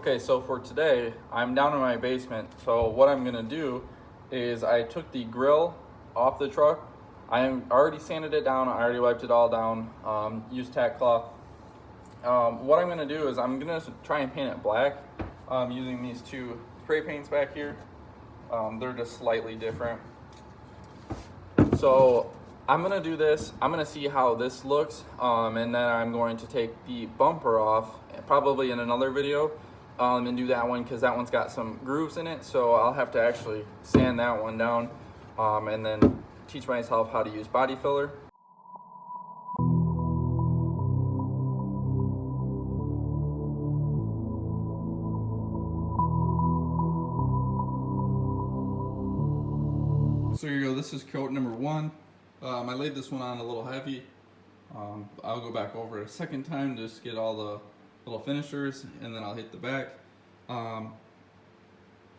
Okay, so for today, I'm down in my basement. So what I'm gonna do is I took the grill off the truck. I already sanded it down. I already wiped it all down. Used tack cloth. What I'm gonna do is I'm gonna try and paint it black using these two spray paints back here. They're just slightly different. So I'm gonna do this. I'm gonna see how this looks, and then I'm going to take the bumper off, probably in another video, and do that one because that one's got some grooves in it. So I'll have to actually sand that one down, and then teach myself how to use body filler. So here you go. This is coat number one. I laid this one on a little heavy. I'll go back over it a second time to just get all the little finishers, and then I'll hit the back. And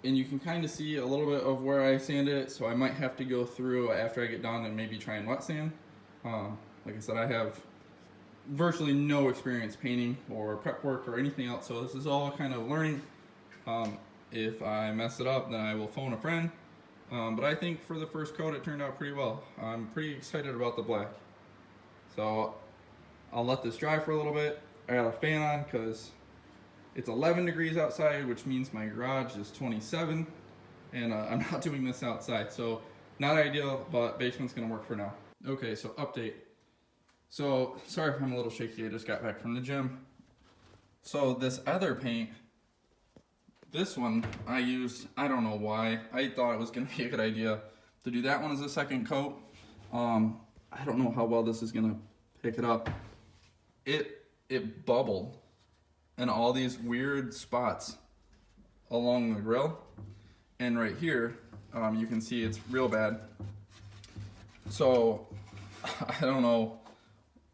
you can kind of see a little bit of where I sanded it, so I might have to go through after I get done and maybe try and wet sand. Like I said, I have virtually no experience painting or prep work or anything else, so this is all kind of learning. If I mess it up, then I will phone a friend. But I think for the first coat it turned out pretty well. I'm pretty excited about the black. So I'll let this dry for a little bit. I got a fan on because it's 11 degrees outside, which means my garage is 27, and I'm not doing this outside. So not ideal, but basement's gonna work for now. Okay, so update. So sorry if I'm a little shaky, I just got back from the gym. So this other paint, this one I used, I don't know why. I thought it was gonna be a good idea to do that one as a second coat. I don't know how well this is gonna pick it up. It bubbled in all these weird spots along the grill. And right here, you can see it's real bad. So I don't know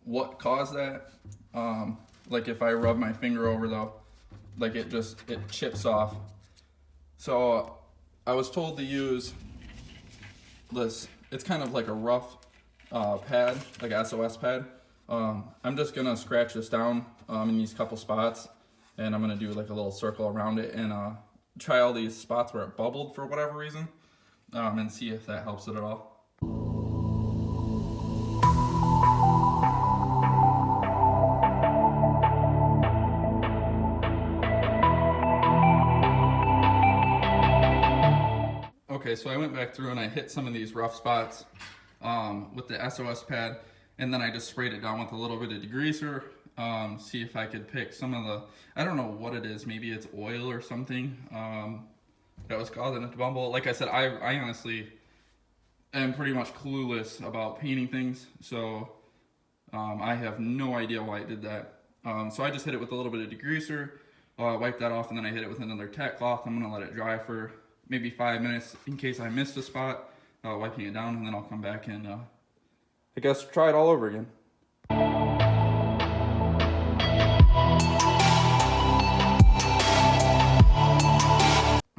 what caused that. Like if I rub my finger over though, like it chips off. So I was told to use this, it's kind of like a rough pad, like a SOS pad. I'm just gonna scratch this down in these couple spots, and I'm gonna do like a little circle around it and try all these spots where it bubbled for whatever reason, and see if that helps it at all. Okay, so I went back through and I hit some of these rough spots with the SOS pad, and then I just sprayed it down with a little bit of degreaser, see if I could pick some of the, I don't know what it is, maybe it's oil or something that was causing it to bubble. Like I said, I honestly am pretty much clueless about painting things, so I have no idea why it did that. So I just hit it with a little bit of degreaser, wiped that off, and then I hit it with another tack cloth. I'm gonna let it dry for maybe 5 minutes in case I missed a spot, wiping it down, and then I'll come back and I guess try it all over again.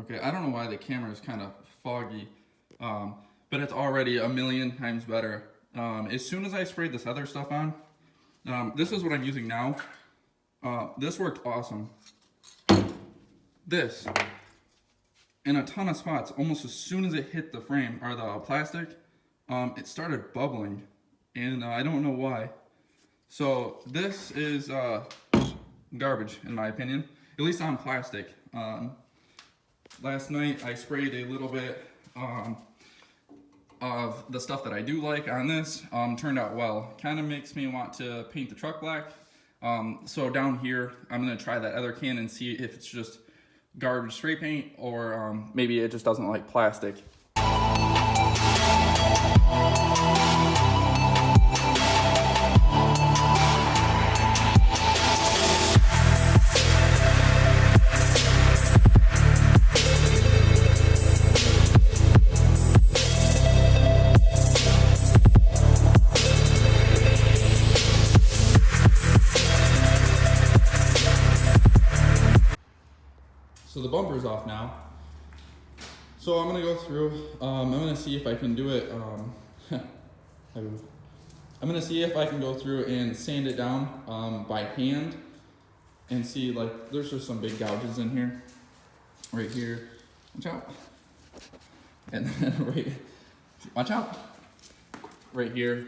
Okay, I don't know why the camera is kind of foggy, but it's already a million times better. As soon as I sprayed this other stuff on, this is what I'm using now. This worked awesome. This, in a ton of spots, almost as soon as it hit the frame or the plastic, it started bubbling, and I don't know why. So this is garbage in my opinion, at least on plastic. Last night I sprayed a little bit of the stuff that I do like on this. Turned out well. Kind of makes me want to paint the truck black. So down here I'm gonna try that other can and see if it's just garbage spray paint, or maybe it just doesn't like plastic. So the bumper's off now. So I'm gonna go through, I'm gonna see if I can do it, I'm gonna see if I can go through and sand it down by hand and see, like, there's just some big gouges in here, right here. Watch out. And then watch out, right here.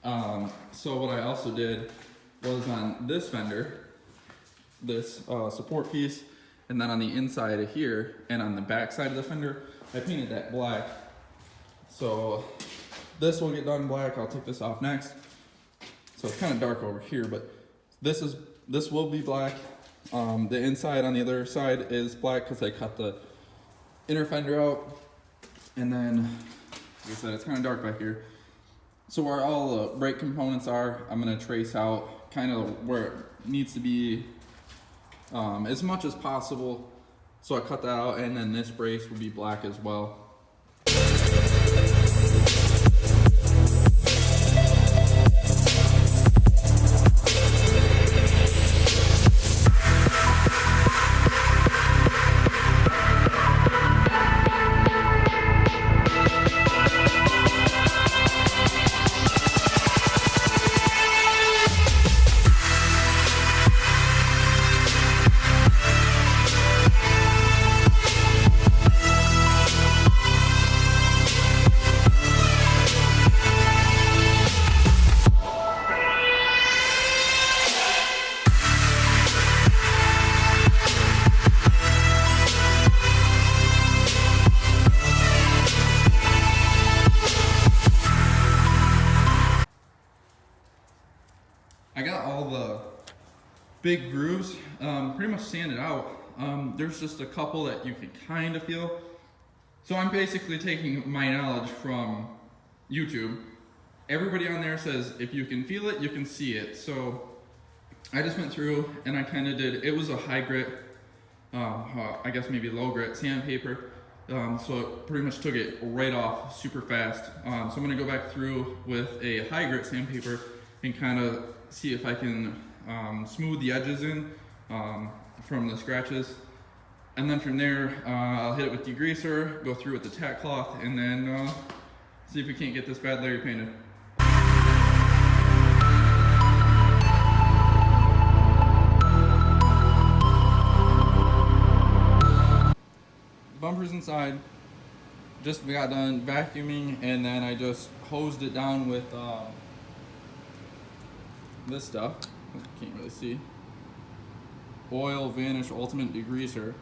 So what I also did was on this fender, this support piece, and then on the inside of here and on the back side of the fender, I painted that black. So this will get done black. I'll take this off next. So it's kind of dark over here, but this will be black. The inside on the other side is black because I cut the inner fender out. And then, like I said, it's kind of dark back here. So where all the brake components are, I'm gonna trace out kind of where it needs to be as much as possible. So I cut that out, and then this brace will be black as well. I got all the big grooves pretty much sanded out. There's just a couple that you can kind of feel. So I'm basically taking my knowledge from YouTube. Everybody on there says if you can feel it, you can see it. So I just went through and I kind of did, it was a high grit, I guess maybe low grit sandpaper. So it pretty much took it right off super fast. So I'm gonna go back through with a high grit sandpaper and kind of see if I can smooth the edges in from the scratches. And then from there, I'll hit it with degreaser, go through with the tack cloth, and then see if we can't get this bad Larry painted. Bumpers inside, just got done vacuuming, and then I just hosed it down with this stuff. Can't really see. Oil Vanish Ultimate Degreaser.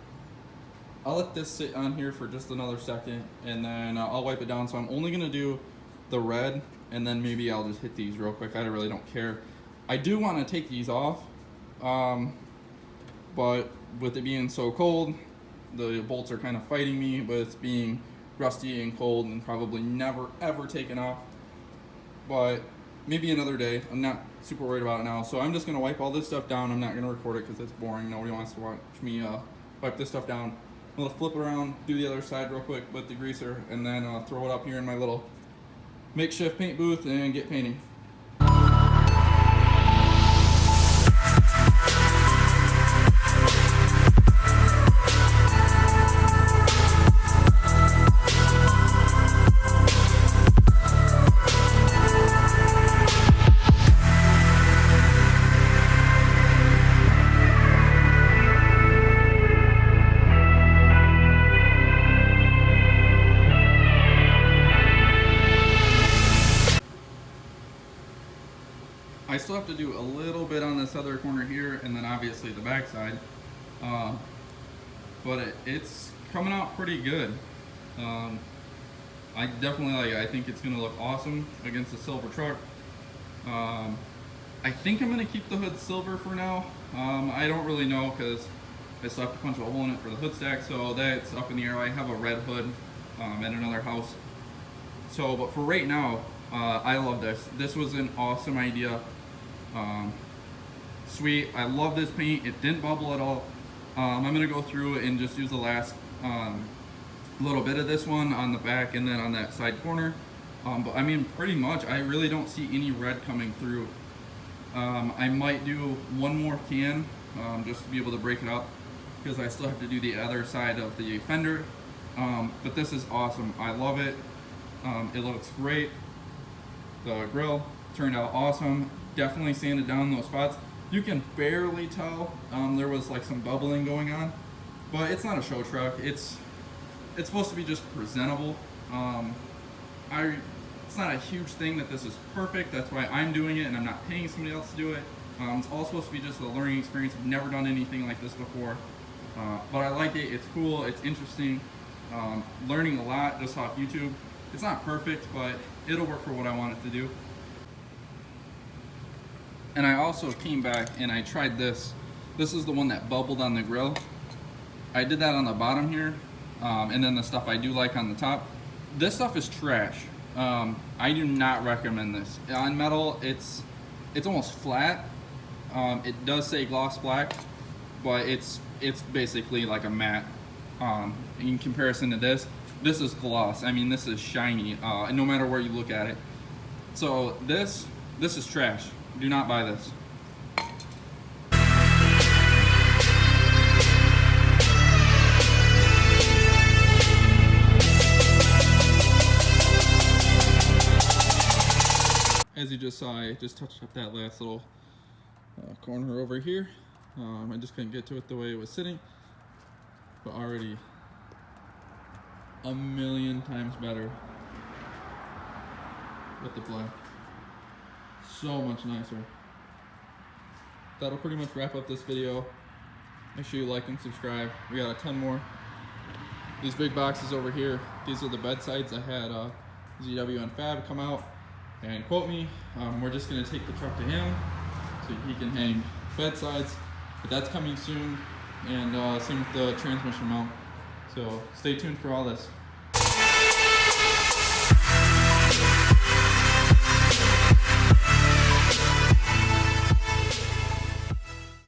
I'll let this sit on here for just another second, and then I'll wipe it down. So I'm only gonna do the red, and then maybe I'll just hit these real quick. I really don't care. I do want to take these off, but with it being so cold, the bolts are kind of fighting me with being rusty and cold and probably never ever taken off. But maybe another day. I'm not super worried about it now. So I'm just gonna wipe all this stuff down. I'm not gonna record it because it's boring. Nobody wants to watch me wipe this stuff down. I'm gonna flip around, do the other side real quick with the greaser, and then throw it up here in my little makeshift paint booth and get painting. I still have to do a little bit on this other corner here, and then obviously the back side, but it's coming out pretty good. I definitely I think it's gonna look awesome against the silver truck. I think I'm gonna keep the hood silver for now. I don't really know because I still have to punch a hole in it for the hood stack, so that's up in the air. I have a red hood at another house. So, but for right now, I love this. This was an awesome idea. Sweet. I love this paint. It didn't bubble at all. I'm gonna go through and just use the last little bit of this one on the back and then on that side corner. But I mean, pretty much, I really don't see any red coming through. I might do one more can just to be able to break it up because I still have to do the other side of the fender. But this is awesome. I love it. It looks great. The grill turned out awesome. Definitely sanded down those spots. You can barely tell there was like some bubbling going on, but it's not a show truck. It's supposed to be just presentable. It's not a huge thing that this is perfect. That's why I'm doing it and I'm not paying somebody else to do it. It's all supposed to be just a learning experience. I've never done anything like this before, but I like it. It's cool. It's interesting. Learning a lot just off YouTube. It's not perfect, but it'll work for what I want it to do. And I also came back and I tried this. This is the one that bubbled on the grill. I did that on the bottom here, and then the stuff I do like on the top. This stuff is trash. I do not recommend this. On metal, it's almost flat. It does say gloss black, but it's basically like a matte. In comparison to this is gloss. I mean, this is shiny, no matter where you look at it. So this is trash. Do not buy this. As you just saw, I just touched up that last little corner over here. I just couldn't get to it the way it was sitting, but already a million times better with the black. So much nicer. That'll pretty much wrap up this video. Make sure you like and subscribe. We got a ton more. These big boxes over here, these are the bedsides. I had ZW and Fab come out and quote me. We're just gonna take the truck to him so he can hang bedsides, but that's coming soon, and same with the transmission mount. So stay tuned for all this.